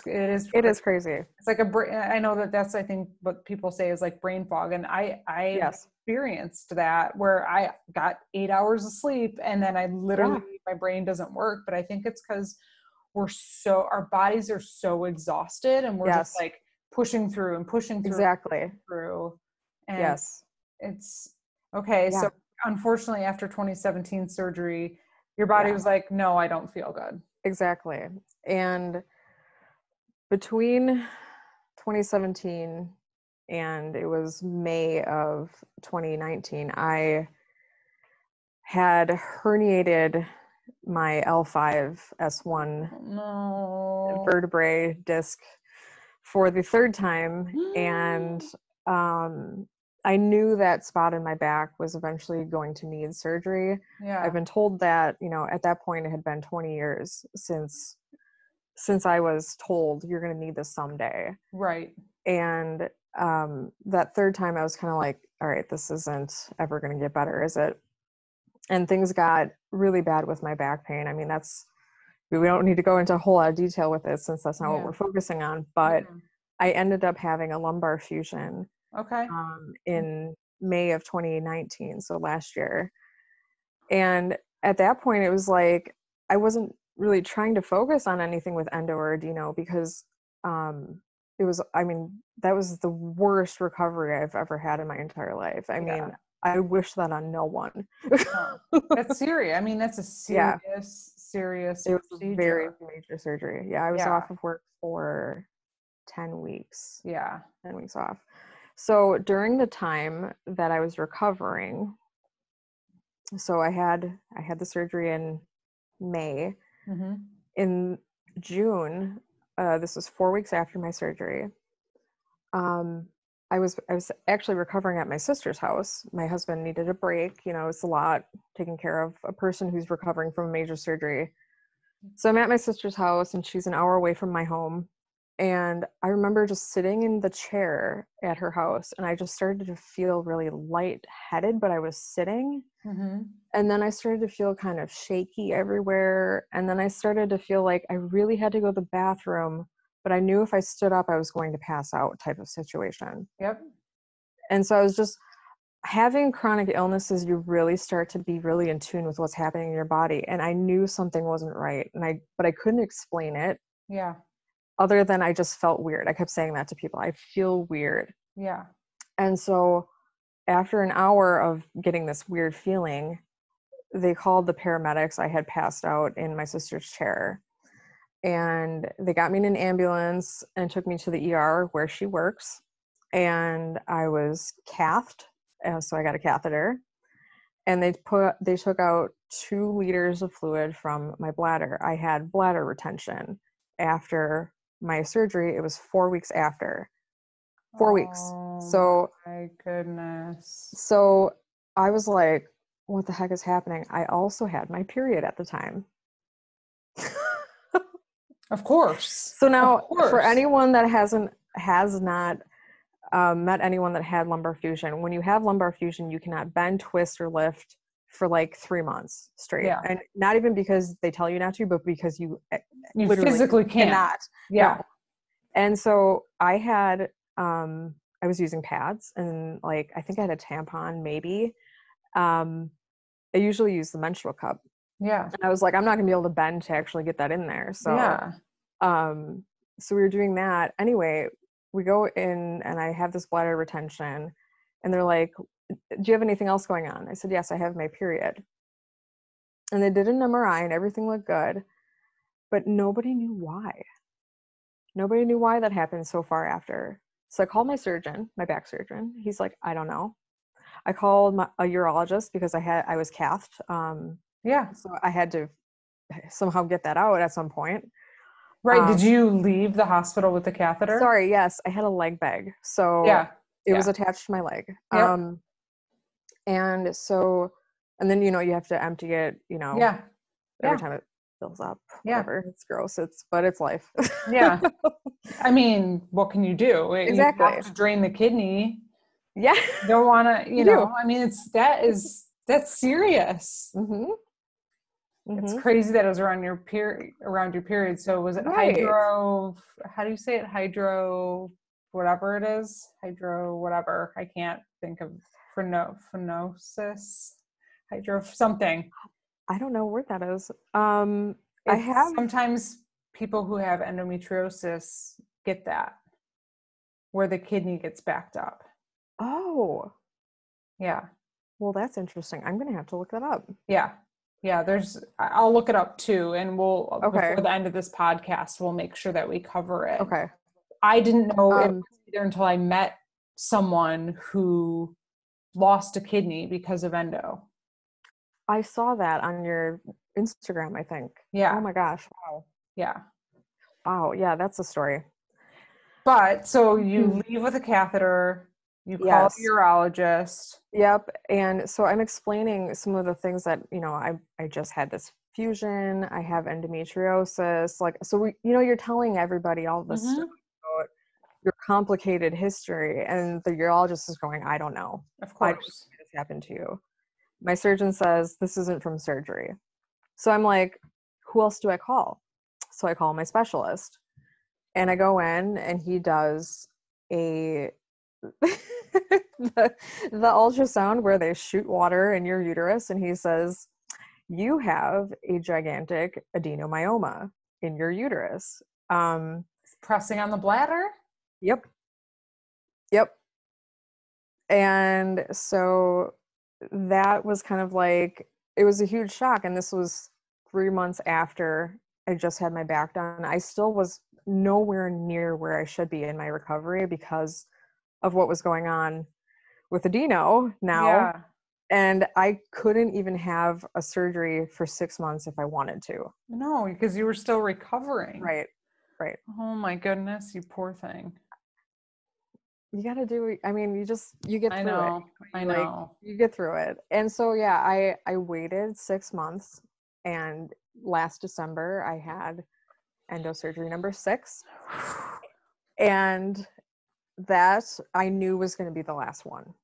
It is crazy. It's like I know that's, I think what people say is like brain fog. And I experienced that where I got 8 hours of sleep and then I literally, my brain doesn't work, but I think it's because our bodies are so exhausted and we're just like pushing through and pushing through. Exactly. Through. And it's okay. So unfortunately after 2017 surgery, your body was like, no, I don't feel good. Exactly. And between 2017 and it was May of 2019, I had herniated my L5-S1 vertebrae disc for the third time. And I knew that spot in my back was eventually going to need surgery. I've been told that, at that point it had been 20 years since I was told you're going to need this someday. Right. And that third time I was kind of like, all right, this isn't ever going to get better, is it? And things got really bad with my back pain. I mean, we don't need to go into a whole lot of detail with it since that's not what we're focusing on, but I ended up having a lumbar fusion in May of 2019, so last year. And at that point, it was like, I wasn't really trying to focus on anything with endo or Adeno because that was the worst recovery I've ever had in my entire life. I mean, I wish that on no one. That's serious. I mean, that's a serious it was procedure. A very major surgery. I was off of work for 10 weeks. 10 weeks off. So during the time that I was recovering, so I had the surgery in May. Mm-hmm. In June, this was 4 weeks after my surgery. I was actually recovering at my sister's house. My husband needed a break. It's a lot taking care of a person who's recovering from a major surgery. So I'm at my sister's house and she's an hour away from my home. And I remember just sitting in the chair at her house and I just started to feel really lightheaded, but I was sitting. Mm-hmm. And then I started to feel kind of shaky everywhere. And then I started to feel like I really had to go to the bathroom, but I knew if I stood up, I was going to pass out type of situation. Yep. And so I was just having chronic illnesses, you really start to be really in tune with what's happening in your body. And I knew something wasn't right. But I couldn't explain it. Yeah. Other than I just felt weird. I kept saying that to people. I feel weird. Yeah. And so after an hour of getting this weird feeling, they called the paramedics. I had passed out in my sister's chair. And they got me in an ambulance and took me to the ER where she works. And I was cathed. So I got a catheter. And they took out 2 liters of fluid from my bladder. I had bladder retention after my surgery. It was 4 weeks after. 4 weeks. So my goodness. So I was like, what the heck is happening? I also had my period at the time. Of course. So now for anyone that has not met anyone that had lumbar fusion, when you have lumbar fusion, you cannot bend, twist, or lift for like 3 months straight. Yeah. And not even because they tell you not to, but because you literally physically cannot. Yeah. No. And so I had, I was using pads and like, I think I had a tampon maybe. I usually use the menstrual cup. Yeah. And I was like, I'm not gonna be able to bend to actually get that in there. So, so we were doing that. Anyway, we go in and I have this bladder retention, and they're like, do you have anything else going on? I said, yes, I have my period. And they did an MRI and everything looked good, but nobody knew why. Nobody knew why that happened so far after. So I called my surgeon, my back surgeon. He's like, I don't know. I called a urologist because I was cathed. So I had to somehow get that out at some point. Right. Did you leave the hospital with the catheter? Sorry. Yes. I had a leg bag. So it was attached to my leg. Yep. And so, and then, you have to empty it, every time it fills up, whatever. It's gross. But it's life. Yeah. I mean, what can you do? Exactly. You have to drain the kidney. Yeah. You don't want to, I mean, that's serious. Mm-hmm. It's crazy that it was around your period. So was it hydro? How do you say it? Hydro, whatever it is. Hydro, whatever. I can't think of phenosis. Hydro something. I don't know what that is. I have sometimes people who have endometriosis get that, where the kidney gets backed up. Oh. Yeah. Well, that's interesting. I'm gonna have to look that up. Yeah. I'll look it up too, and before the end of this podcast, we'll make sure that we cover it. Okay. I didn't know it either until I met someone who lost a kidney because of endo. I saw that on your Instagram, I think. Yeah. Oh my gosh. Wow. Yeah. Wow. Yeah, that's a story. But so you leave with a catheter, you call a urologist. Yep. And so I'm explaining some of the things that, I just had this fusion, I have endometriosis. Like, so you're telling everybody all this stuff about your complicated history, and the urologist is going, I don't know. Of course. I don't know what has happened to you. My surgeon says this isn't from surgery. So I'm like, who else do I call? So I call my specialist, and I go in and he does the ultrasound where they shoot water in your uterus, and he says, you have a gigantic adenomyoma in your uterus. Pressing on the bladder? Yep. And so that was kind of like, it was a huge shock. And this was 3 months after I just had my back done. I still was nowhere near where I should be in my recovery because of what was going on with Adeno now. Yeah. And I couldn't even have a surgery for 6 months if I wanted to. No, because you were still recovering. Right. Oh my goodness, you poor thing. You got to do, I mean, you get through it. I know. You get through it. And so, yeah, I waited 6 months, and last December I had endo surgery number 6. And that I knew was going to be the last one.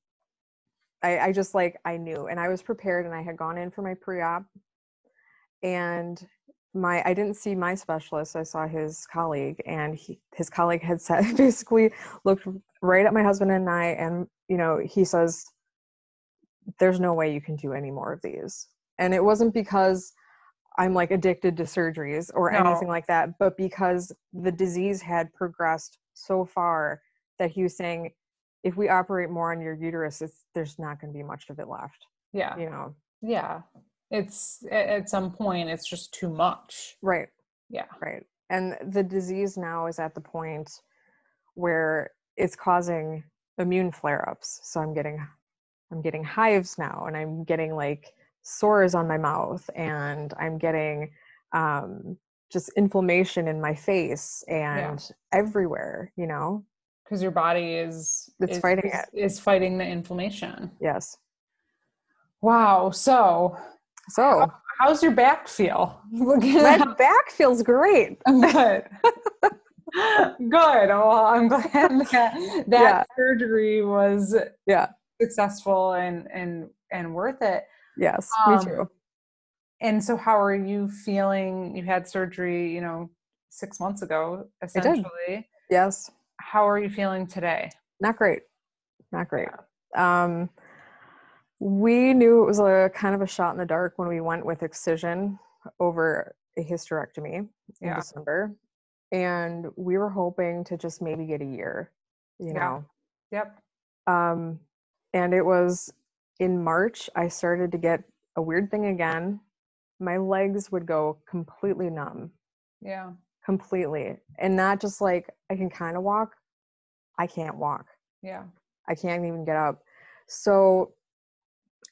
I just I knew, and I was prepared, and I had gone in for my pre-op, and I didn't see my specialist. I saw his colleague, and his colleague had said, basically looked right at my husband and I, and, he says, there's no way you can do any more of these. And it wasn't because I'm addicted to surgeries or anything like that, but because the disease had progressed so far that he was saying, if we operate more on your uterus, there's not going to be much of it left. Yeah. Yeah. It's at some point, it's just too much. Right. Yeah. Right. And the disease now is at the point where it's causing immune flare-ups. So I'm getting hives now, and I'm getting sores on my mouth, and I'm getting just inflammation in my face and everywhere, because your body is fighting the inflammation. Yes. Wow. So how's your back feel? My back feels great. Good. Good. Well, I'm glad that surgery was successful and worth it. Yes, me too. And so how are you feeling? You had surgery, 6 months ago, essentially. I did. Yes. How are you feeling today? Not great. Yeah. We knew it was a kind of a shot in the dark when we went with excision over a hysterectomy in December. And we were hoping to just maybe get a year. you Yeah. know. Yep. Um, and it was in March, I started to get a weird thing again. My legs would go completely numb, Yeah. completely. And not just like I can kind of walk, I can't walk. Yeah. I can't even get up. So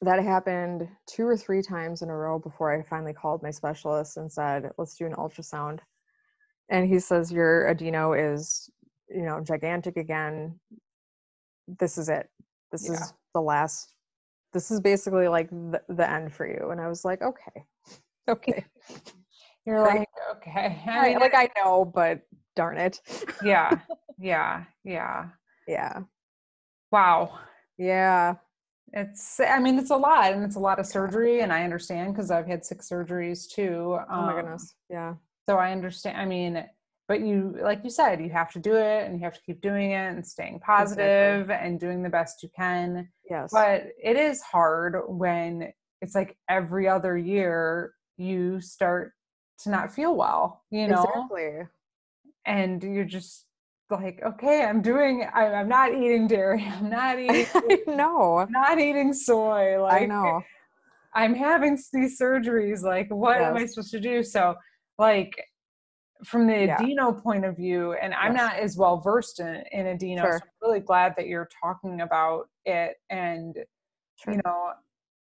that happened 2 or 3 times in a row before I finally called my specialist and said, let's do an ultrasound. And he says, your adeno is, gigantic again. This is it. This Yeah. is the last, this is basically like the end for you. And I was like, okay, okay. You're Great. like, okay. I know, but darn it. Yeah. Yeah. Yeah. Yeah. Wow. Yeah. It's a lot, and it's a lot of surgery, and I understand because I've had 6 surgeries too. Oh my goodness. Yeah. So I understand. But you, like you said, you have to do it, and you have to keep doing it and staying positive and doing the best you can. Yes. But it is hard when it's like every other year you start to not feel well, Exactly. and you're just like, okay, I'm not eating dairy. I'm not eating I know. not eating soy. I Like, know. I'm having these surgeries. Like, what am I Yes. supposed to do? So, like, from the Yeah. Adeno point of view, and I'm Yes. not as well versed in Adeno, Sure. so I'm really glad that you're talking about it. And, Sure.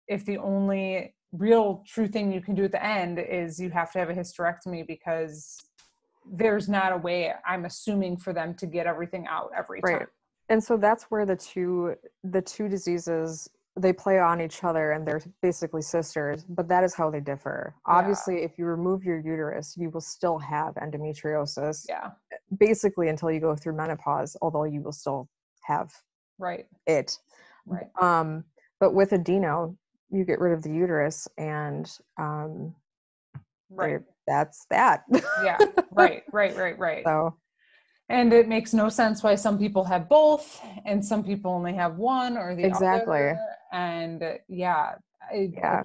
if the only real true thing you can do at the end is you have to have a hysterectomy, because there's not a way, I'm assuming, for them to get everything out every Right. time. And so that's where the two diseases, they play on each other and they're basically sisters, but that is how they differ. Yeah. Obviously, if you remove your uterus, you will still have endometriosis, Yeah. basically until you go through menopause, although you will still have Right. it. Right. But with adeno, you get rid of the uterus and Right. that's that. Yeah. Right. So And it makes no sense why some people have both and some people only have one or the exactly. other. And yeah, Yeah.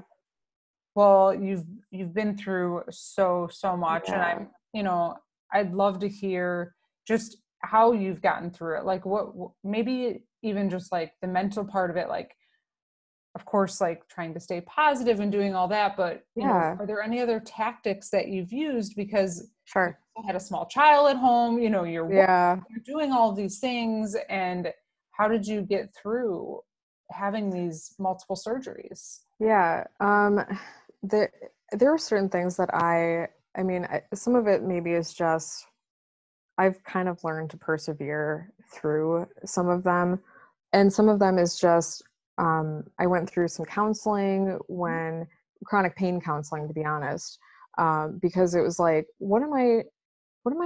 well, you've been through so much, and Yeah. I'd love to hear just how you've gotten through it. Like, what maybe even just like the mental part of it, like, of course, like trying to stay positive and doing all that, but Yeah. are there any other tactics that you've used, because Sure. you had a small child at home, you're Yeah. doing all these things, and how did you get through having these multiple surgeries? Yeah. There are certain things that some of it maybe is just I've kind of learned to persevere through some of them, and some of them is just I went through some counseling, when chronic pain counseling, to be honest, because it was like, what am I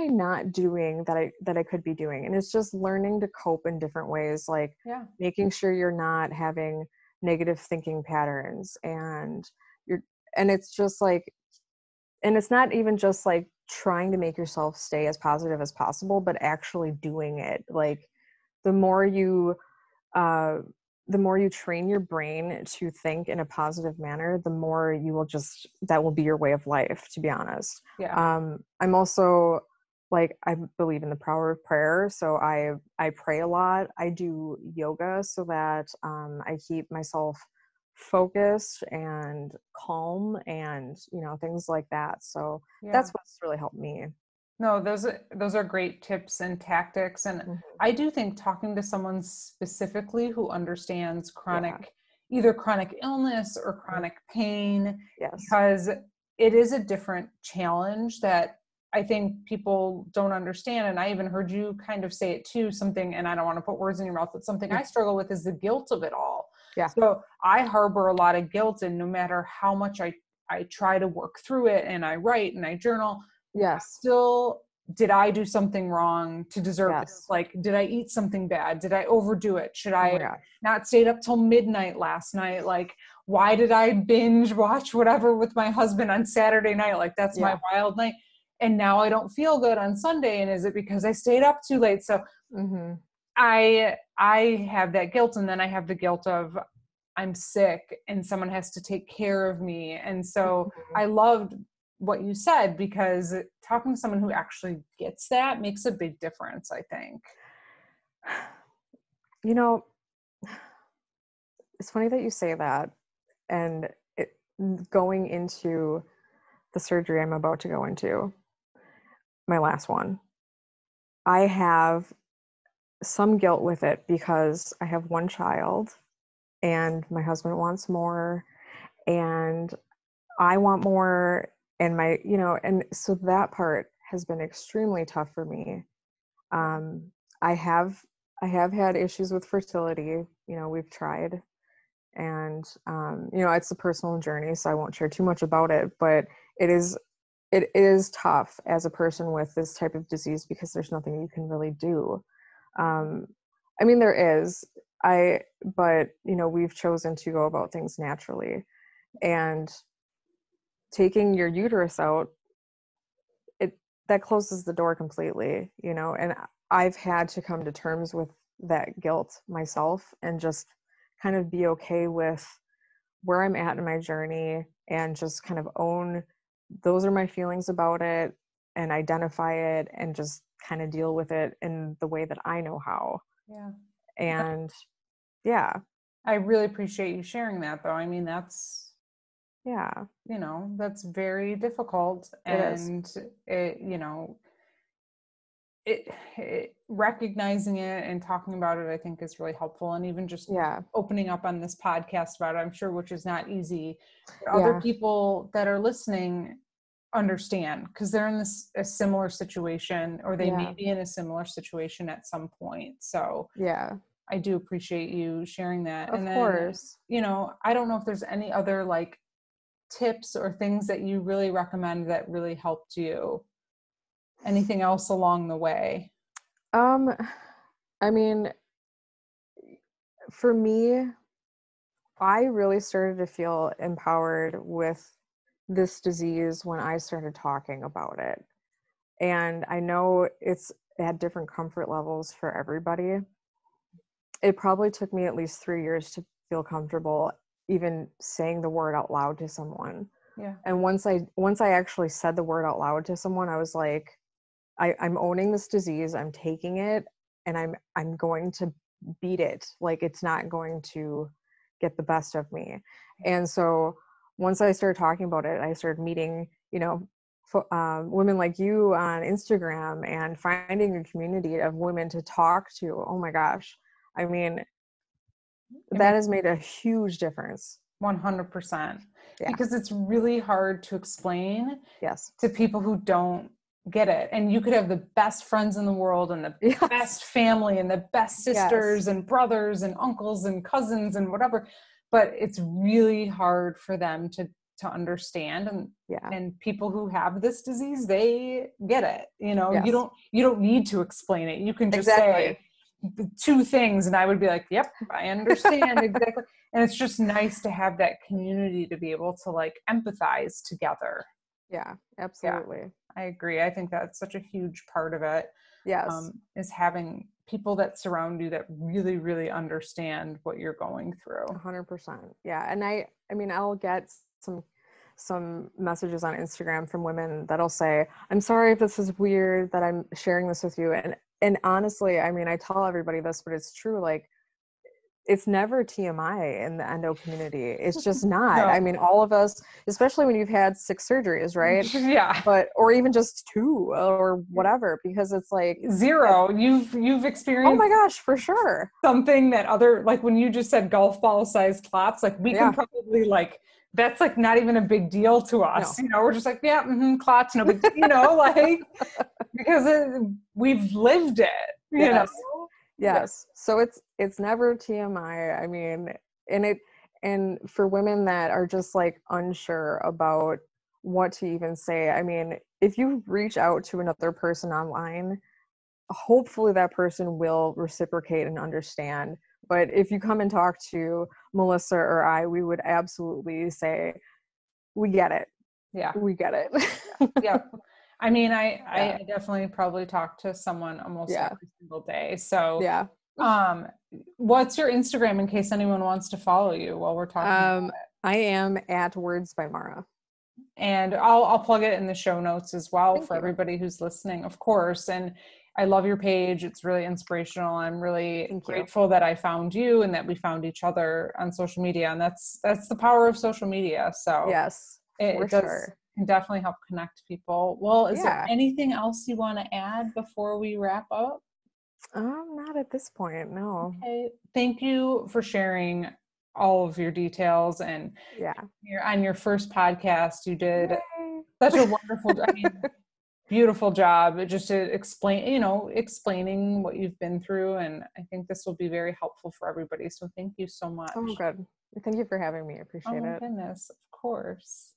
not doing that I could be doing? And it's just learning to cope in different ways, like making sure you're not having negative thinking patterns, and it's just like, and it's not even just like trying to make yourself stay as positive as possible, but actually doing it. Like the more you uh the more you train your brain to think in a positive manner, the more you will just, that will be your way of life, to be honest. I'm also, like, I believe in the power of prayer, so I pray a lot. I do yoga so that I keep myself focused and calm, and things like that. So that's what's really helped me. No, those are great tips and tactics. And I do think talking to someone specifically who understands either chronic illness or chronic pain, because it is a different challenge that I think people don't understand. And I even heard you kind of say it too, something, and I don't want to put words in your mouth, but something I struggle with is the guilt of it all. Yeah. So I harbor a lot of guilt, and no matter how much I try to work through it, and I write and I journal, still, did I do something wrong to deserve this? Like, did I eat something bad? Did I overdo it? Should I not stayed up till midnight last night? Like, why did I binge watch whatever with my husband on Saturday night? Like, that's my wild night. And now I don't feel good on Sunday. And is it because I stayed up too late? So I have that guilt. And then I have the guilt of, I'm sick and someone has to take care of me. And so I loved what you said, because talking to someone who actually gets that makes a big difference, I think. You know, it's funny that you say that. And going into the surgery I'm about to go into, my last one, I have some guilt with it because I have one child and my husband wants more and I want more, and and so that part has been extremely tough for me. Um, I have had issues with fertility. We've tried, and it's a personal journey, so I won't share too much about it. But it is tough as a person with this type of disease because there's nothing you can really do. I mean, there is. But we've chosen to go about things naturally, and taking your uterus out, that closes the door completely, and I've had to come to terms with that guilt myself and just kind of be okay with where I'm at in my journey and just kind of own those are my feelings about it and identify it and just kind of deal with it in the way that I know how. Yeah. And yeah. I really appreciate you sharing that, though. I mean, that's yeah, that's very difficult. And it recognizing it and talking about it, I think, is really helpful. And even just opening up on this podcast about it, I'm sure, which is not easy. But other people that are listening understand because they're in a similar situation, or they may be in a similar situation at some point. So I do appreciate you sharing that. Of course. I don't know if there's any other like tips or things that you really recommend that really helped you. Anything else along the way? I mean, for me, I really started to feel empowered with this disease when I started talking about it. And I know it's at different comfort levels for everybody. It probably took me at least 3 years to feel comfortable even saying the word out loud to someone. Yeah. And once I actually said the word out loud to someone, I was like, I'm owning this disease, I'm taking it, and I'm going to beat it. Like, it's not going to get the best of me. And so once I started talking about it, I started meeting, women like you on Instagram and finding a community of women to talk to. Oh my gosh. I mean, that has made a huge difference. 100%. Yeah. Because it's really hard to explain to people who don't get it. And you could have the best friends in the world and the best family and the best sisters and brothers and uncles and cousins and whatever, but it's really hard for them to understand. And people who have this disease, they get it. You don't need to explain it. You can just say two things and I would be like, yep, I understand. Exactly. And it's just nice to have that community to be able to like empathize together. Yeah, absolutely. Yeah, I agree. I think that's such a huge part of it. Yes. Is having people that surround you that really, really understand what you're going through. 100%. Yeah. And I mean, I'll get some messages on Instagram from women that'll say, I'm sorry if this is weird that I'm sharing this with you. And honestly, I mean, I tell everybody this, but it's true. Like, it's never TMI in the endo community. It's just not. No. I mean, all of us, especially when you've had 6 surgeries, right? Yeah. Or even just 2 or whatever, because it's like 0. You've experienced. Oh my gosh, for sure. Something that like when you just said golf ball sized clots, like we can probably like, that's like not even a big deal to us. No. We're just like, clots, no big deal, like, because we've lived it, you know? Yes. So it's never TMI. I mean, and for women that are just like unsure about what to even say, I mean, if you reach out to another person online, hopefully that person will reciprocate and understand. But if you come and talk to Melissa or I, we would absolutely say, we get it. Yeah. We get it. Yeah. I mean, I definitely probably talk to someone almost every single day. So what's your Instagram in case anyone wants to follow you while we're talking about it? I am at Words by Mara. And I'll plug it in the show notes as well for everybody who's listening, of course. And I love your page. It's really inspirational. I'm really Thank you. grateful that I found you and that we found each other on social media. And that's the power of social media. So Yes, for it does sure. can definitely help connect people. Well, is there Yeah. anything else you want to add before we wrap up? Not at this point, no. Okay. Thank you for sharing all of your details, and Yeah. you're on your first podcast. You did Yay. such a wonderful, I mean, beautiful job just to explaining what you've been through. And I think this will be very helpful for everybody. So thank you so much. Oh, good. Thank you for having me. I Oh appreciate my it. goodness. Of course.